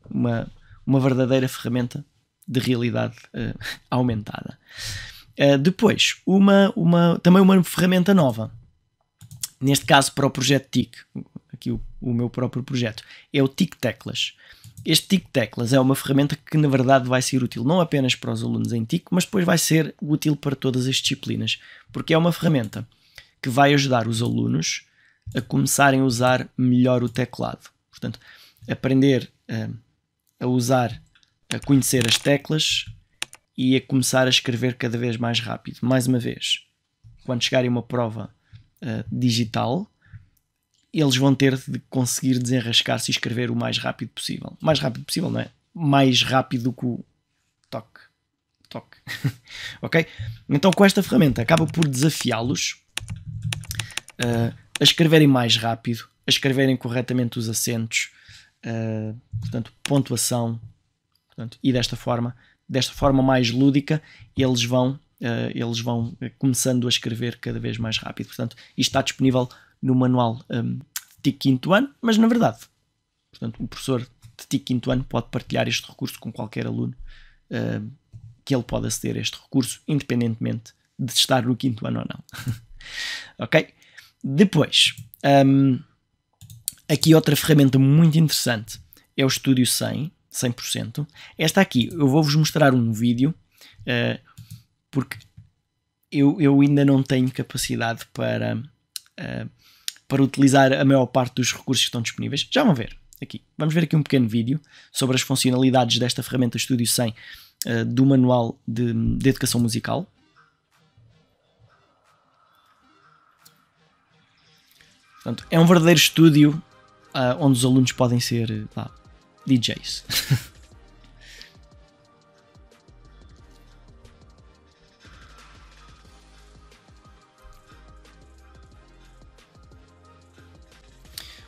uma verdadeira ferramenta de realidade aumentada. Depois, também uma ferramenta nova, neste caso para o projeto TIC, aqui o meu próprio projeto, é o TIC Teclas. Este TIC Teclas é uma ferramenta que na verdade vai ser útil não apenas para os alunos em TIC, mas depois vai ser útil para todas as disciplinas, porque é uma ferramenta que vai ajudar os alunos a começarem a usar melhor o teclado. Portanto, aprender a usar, a conhecer as teclas e a começar a escrever cada vez mais rápido. Mais uma vez, quando chegarem a uma prova digital, eles vão ter de conseguir desenrascar-se e escrever o mais rápido possível. Mais rápido possível, não é? Mais rápido que o toque. Ok? Então, com esta ferramenta, acaba por desafiá-los a escreverem mais rápido, a escreverem corretamente os acentos, portanto, pontuação, portanto, e desta forma mais lúdica, eles vão começando a escrever cada vez mais rápido. Portanto, isto está disponível no manual TIC quinto ano, mas na verdade, portanto, o professor de TIC quinto ano pode partilhar este recurso com qualquer aluno que ele pode aceder a este recurso, independentemente de estar no quinto ano ou não. Ok? Depois, aqui outra ferramenta muito interessante é o Studio 100%. Esta aqui, eu vou-vos mostrar um vídeo, porque eu ainda não tenho capacidade para utilizar a maior parte dos recursos que estão disponíveis. Já vão ver aqui. Vamos ver aqui um pequeno vídeo sobre as funcionalidades desta ferramenta Studio 100 do manual de educação musical. Portanto, é um verdadeiro estúdio onde os alunos podem ser DJs.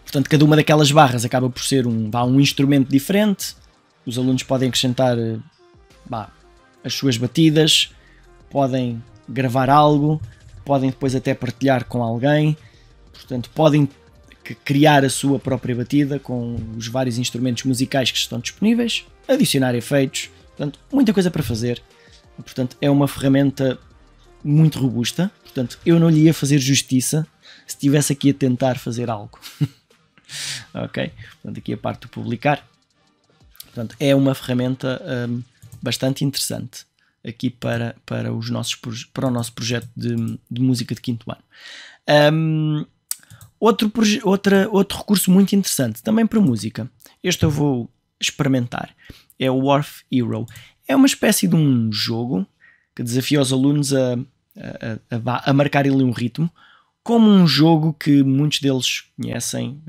Portanto, cada uma daquelas barras acaba por ser um instrumento diferente. Os alunos podem acrescentar as suas batidas, podem gravar algo, podem depois até partilhar com alguém. Portanto, podem criar a sua própria batida com os vários instrumentos musicais que estão disponíveis, adicionar efeitos, portanto, muita coisa para fazer. Portanto, é uma ferramenta muito robusta. Portanto, eu não lhe ia fazer justiça se estivesse aqui a tentar fazer algo. Ok? Portanto, aqui a parte do publicar. Portanto, é uma ferramenta bastante interessante aqui para o nosso projeto de música de quinto ano. Outro recurso muito interessante também para música, este eu vou experimentar, é o Wharf Hero. É uma espécie de um jogo que desafia os alunos a marcar ali um ritmo, como um jogo que muitos deles conhecem,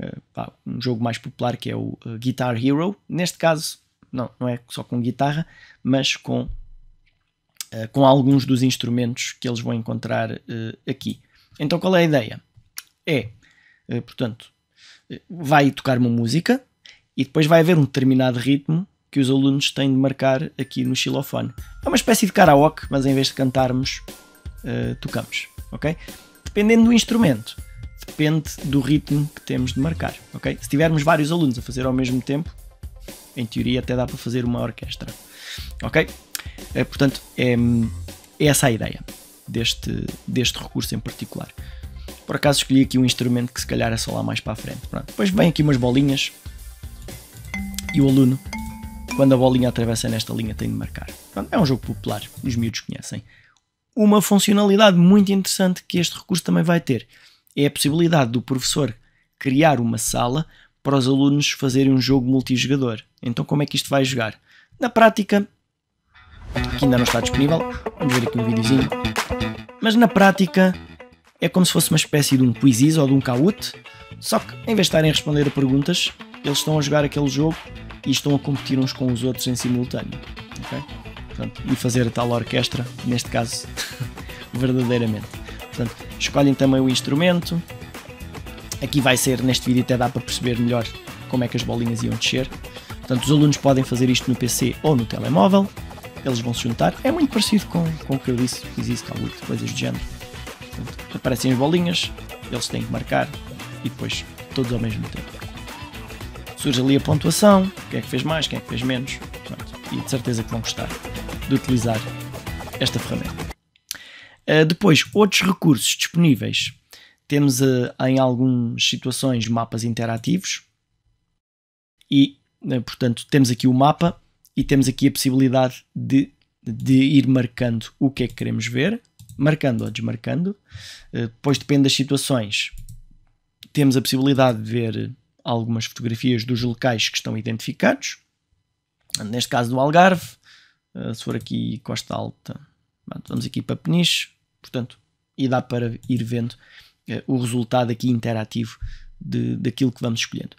um jogo mais popular que é o Guitar Hero. Neste caso não é só com guitarra, mas com alguns dos instrumentos que eles vão encontrar aqui. Então qual é a ideia? Portanto, vai tocar uma música e depois vai haver um determinado ritmo que os alunos têm de marcar aqui no xilofone. É uma espécie de karaoke, mas em vez de cantarmos, tocamos, ok? Dependendo do instrumento, depende do ritmo que temos de marcar, ok? Se tivermos vários alunos a fazer ao mesmo tempo, em teoria até dá para fazer uma orquestra, ok? Portanto, é essa a ideia deste recurso em particular. Por acaso escolhi aqui um instrumento que se calhar é só lá mais para a frente. Pronto. Depois vem aqui umas bolinhas e o aluno, quando a bolinha atravessa nesta linha, tem de marcar. Pronto. É um jogo popular, os miúdos conhecem. Uma funcionalidade muito interessante que este recurso também vai ter é a possibilidade do professor criar uma sala para os alunos fazerem um jogo multijogador. Então como é que isto vai jogar? Na prática, que ainda não está disponível. Vamos ver aqui um videozinho. Mas na prática é como se fosse uma espécie de um quiz ou de um Kahoot, só que em vez de estarem a responder a perguntas, eles estão a jogar aquele jogo e estão a competir uns com os outros em simultâneo. Okay? Portanto, e fazer a tal orquestra, neste caso, verdadeiramente. Portanto, escolhem também o instrumento. Aqui vai ser, neste vídeo até dá para perceber melhor como é que as bolinhas iam descer. Portanto, os alunos podem fazer isto no PC ou no telemóvel. Eles vão se juntar. É muito parecido com o que eu disse, Quiz, Kahoot, coisas do género. Portanto, aparecem as bolinhas, eles têm que marcar e depois todos ao mesmo tempo. Surge ali a pontuação, quem é que fez mais, quem é que fez menos. Pronto. E de certeza que vão gostar de utilizar esta ferramenta. Depois, outros recursos disponíveis. Temos em algumas situações mapas interativos e, portanto, temos aqui o mapa e temos aqui a possibilidade de ir marcando o que é que queremos ver, marcando ou desmarcando. Depois depende das situações. Temos a possibilidade de ver algumas fotografias dos locais que estão identificados. Neste caso do Algarve, se for aqui Costa Alta, vamos aqui para Peniche, portanto, e dá para ir vendo o resultado aqui interativo daquilo que vamos escolhendo.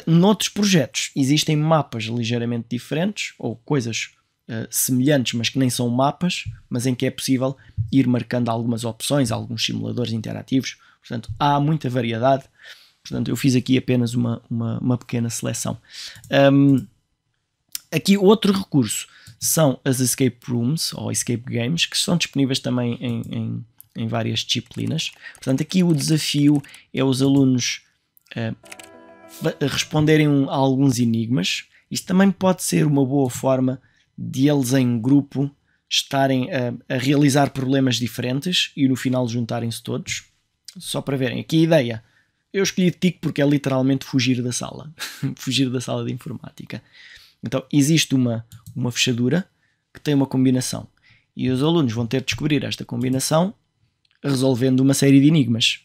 Noutros projetos existem mapas ligeiramente diferentes, ou coisas semelhantes, mas que nem são mapas, mas em que é possível ir marcando algumas opções, alguns simuladores interativos. Portanto, há muita variedade. Portanto, eu fiz aqui apenas uma pequena seleção. Aqui outro recurso são as escape rooms ou escape games, que são disponíveis também em várias disciplinas. Portanto, aqui o desafio é os alunos responderem a alguns enigmas. Isto também pode ser uma boa forma de eles em grupo estarem a realizar problemas diferentes e no final juntarem-se todos. Só para verem, aqui a ideia. Eu escolhi TIC porque é literalmente fugir da sala. Fugir da sala de informática. Então existe uma fechadura que tem uma combinação. E os alunos vão ter de descobrir esta combinação resolvendo uma série de enigmas.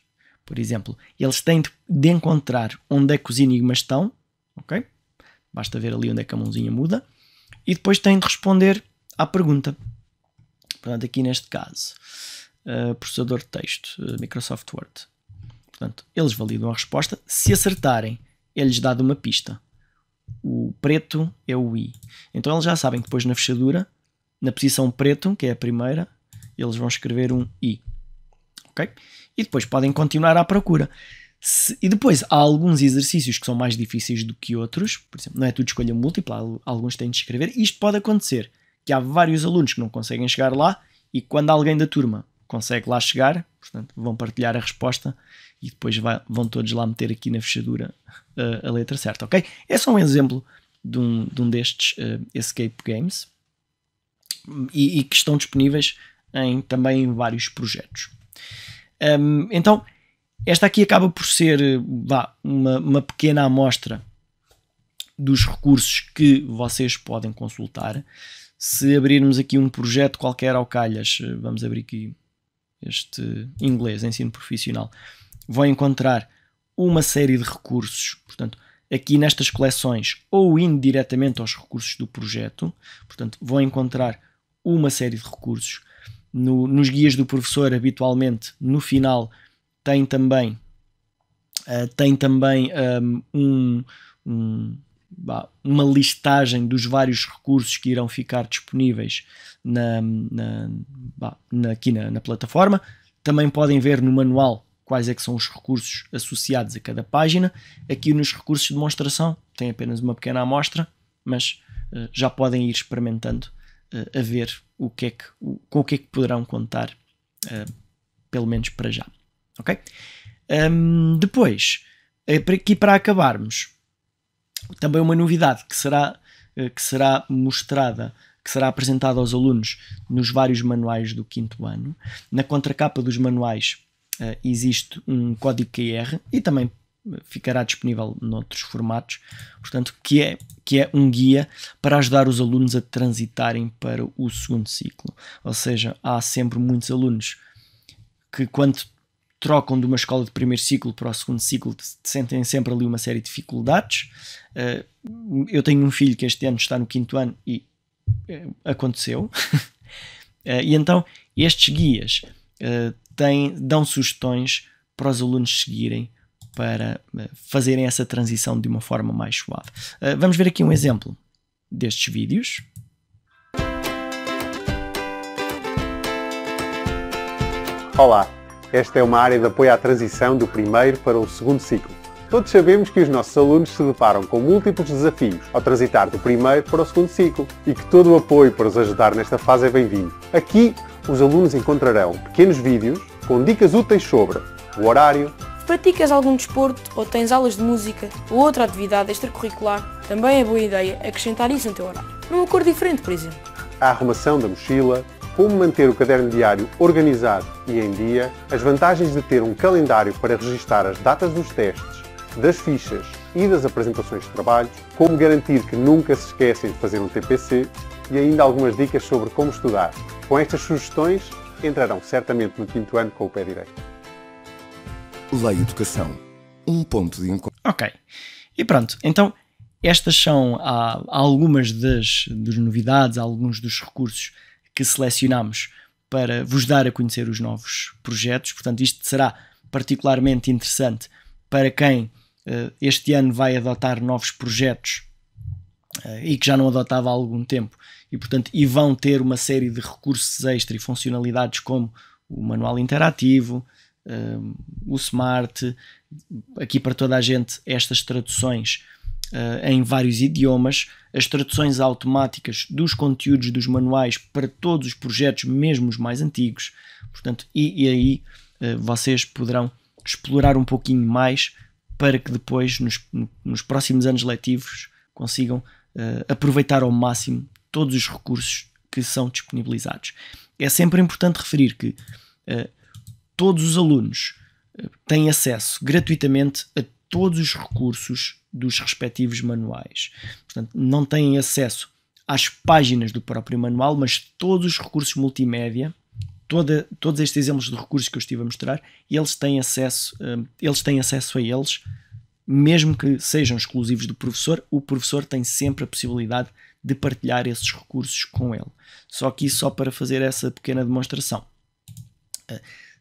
Por exemplo, eles têm de encontrar onde é que os enigmas estão. Ok? Basta ver ali onde é que a mãozinha muda. E depois têm de responder à pergunta. Portanto, aqui neste caso, processador de texto, Microsoft Word. Portanto, eles validam a resposta. Se acertarem, é-lhes dado uma pista. O preto é o I. Então eles já sabem que depois na fechadura, na posição preto, que é a primeira, eles vão escrever um I. Ok? E depois podem continuar à procura. E depois há alguns exercícios que são mais difíceis do que outros. Por exemplo, não é tudo escolha múltipla, alguns têm de escrever. Isto pode acontecer, que há vários alunos que não conseguem chegar lá e quando alguém da turma consegue lá chegar, portanto, vão partilhar a resposta e depois vão todos lá meter aqui na fechadura a letra certa, ok? É só um exemplo de um destes escape games e que estão disponíveis também em vários projetos. Então, esta aqui acaba por ser uma pequena amostra dos recursos que vocês podem consultar. Se abrirmos aqui um projeto qualquer ao calhas, vamos abrir aqui este inglês, ensino profissional, vão encontrar uma série de recursos, portanto, aqui nestas coleções, ou indo diretamente aos recursos do projeto, portanto, vão encontrar uma série de recursos. Nos guias do professor, habitualmente, no final, tem também uma listagem dos vários recursos que irão ficar disponíveis aqui na plataforma. Também podem ver no manual quais é que são os recursos associados a cada página. Aqui nos recursos de demonstração tem apenas uma pequena amostra, mas já podem ir experimentando a ver com o que é que poderão contar, pelo menos para já. Ok? Depois, aqui para acabarmos, também uma novidade que será mostrada, que será apresentada aos alunos nos vários manuais do 5º ano. Na contracapa dos manuais existe um código QR e também ficará disponível noutros formatos, portanto, que é um guia para ajudar os alunos a transitarem para o 2º ciclo. Ou seja, há sempre muitos alunos que quando trocam de uma escola de 1º ciclo para o 2º ciclo sentem sempre ali uma série de dificuldades. Eu tenho um filho que este ano está no 5º ano e aconteceu. E então estes guias dão sugestões para os alunos seguirem para fazerem essa transição de uma forma mais suave. Vamos ver aqui um exemplo destes vídeos. Olá, esta é uma área de apoio à transição do primeiro para o segundo ciclo. Todos sabemos que os nossos alunos se deparam com múltiplos desafios ao transitar do primeiro para o segundo ciclo e que todo o apoio para os ajudar nesta fase é bem-vindo. Aqui, os alunos encontrarão pequenos vídeos com dicas úteis sobre o horário. Se praticas algum desporto ou tens aulas de música ou outra atividade extracurricular, também é boa ideia acrescentar isso no teu horário. Numa cor diferente, por exemplo. A arrumação da mochila, como manter o caderno diário organizado e em dia, as vantagens de ter um calendário para registar as datas dos testes, das fichas e das apresentações de trabalhos, como garantir que nunca se esquecem de fazer um TPC e ainda algumas dicas sobre como estudar. Com estas sugestões, entrarão certamente no 5º ano com o pé direito. Lei Educação. Um ponto de encontro. Ok. E pronto. Então, estas são algumas das novidades, alguns dos recursos que selecionamos para vos dar a conhecer os novos projetos. Portanto, isto será particularmente interessante para quem este ano vai adotar novos projetos e que já não adotava há algum tempo e vão ter uma série de recursos extra e funcionalidades como o manual interativo, o Smart, aqui para toda a gente estas traduções em vários idiomas, as traduções automáticas dos conteúdos dos manuais para todos os projetos, mesmo os mais antigos. Portanto, e aí vocês poderão explorar um pouquinho mais para que depois, nos próximos anos letivos, consigam aproveitar ao máximo todos os recursos que são disponibilizados. É sempre importante referir que todos os alunos têm acesso gratuitamente a todos os recursos dos respectivos manuais. Portanto, não têm acesso às páginas do próprio manual, mas todos os recursos multimédia, todos estes exemplos de recursos que eu estive a mostrar, eles têm acesso a eles, mesmo que sejam exclusivos do professor. O professor tem sempre a possibilidade de partilhar esses recursos com ele. Só que isso só para fazer essa pequena demonstração.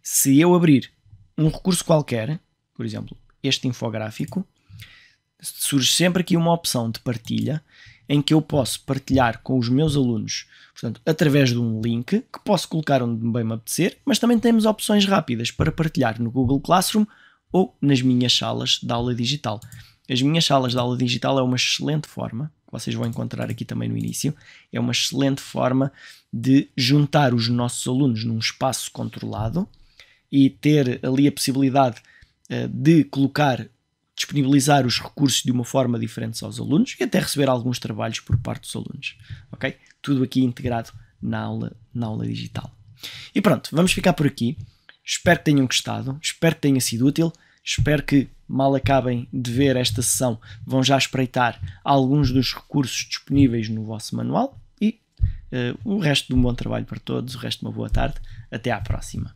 Se eu abrir um recurso qualquer, por exemplo, este infográfico, surge sempre aqui uma opção de partilha em que eu posso partilhar com os meus alunos, portanto, através de um link que posso colocar onde bem me apetecer, mas também temos opções rápidas para partilhar no Google Classroom ou nas minhas salas de aula digital. As minhas salas de aula digital é uma excelente forma, que vocês vão encontrar aqui também no início, é uma excelente forma de juntar os nossos alunos num espaço controlado e ter ali a possibilidade de disponibilizar os recursos de uma forma diferente aos alunos e até receber alguns trabalhos por parte dos alunos. Ok? Tudo aqui integrado na aula digital. E pronto, vamos ficar por aqui. Espero que tenham gostado, espero que tenha sido útil, espero que, mal acabem de ver esta sessão, vão já espreitar alguns dos recursos disponíveis no vosso manual e o resto de um bom trabalho para todos, o resto de uma boa tarde. Até à próxima.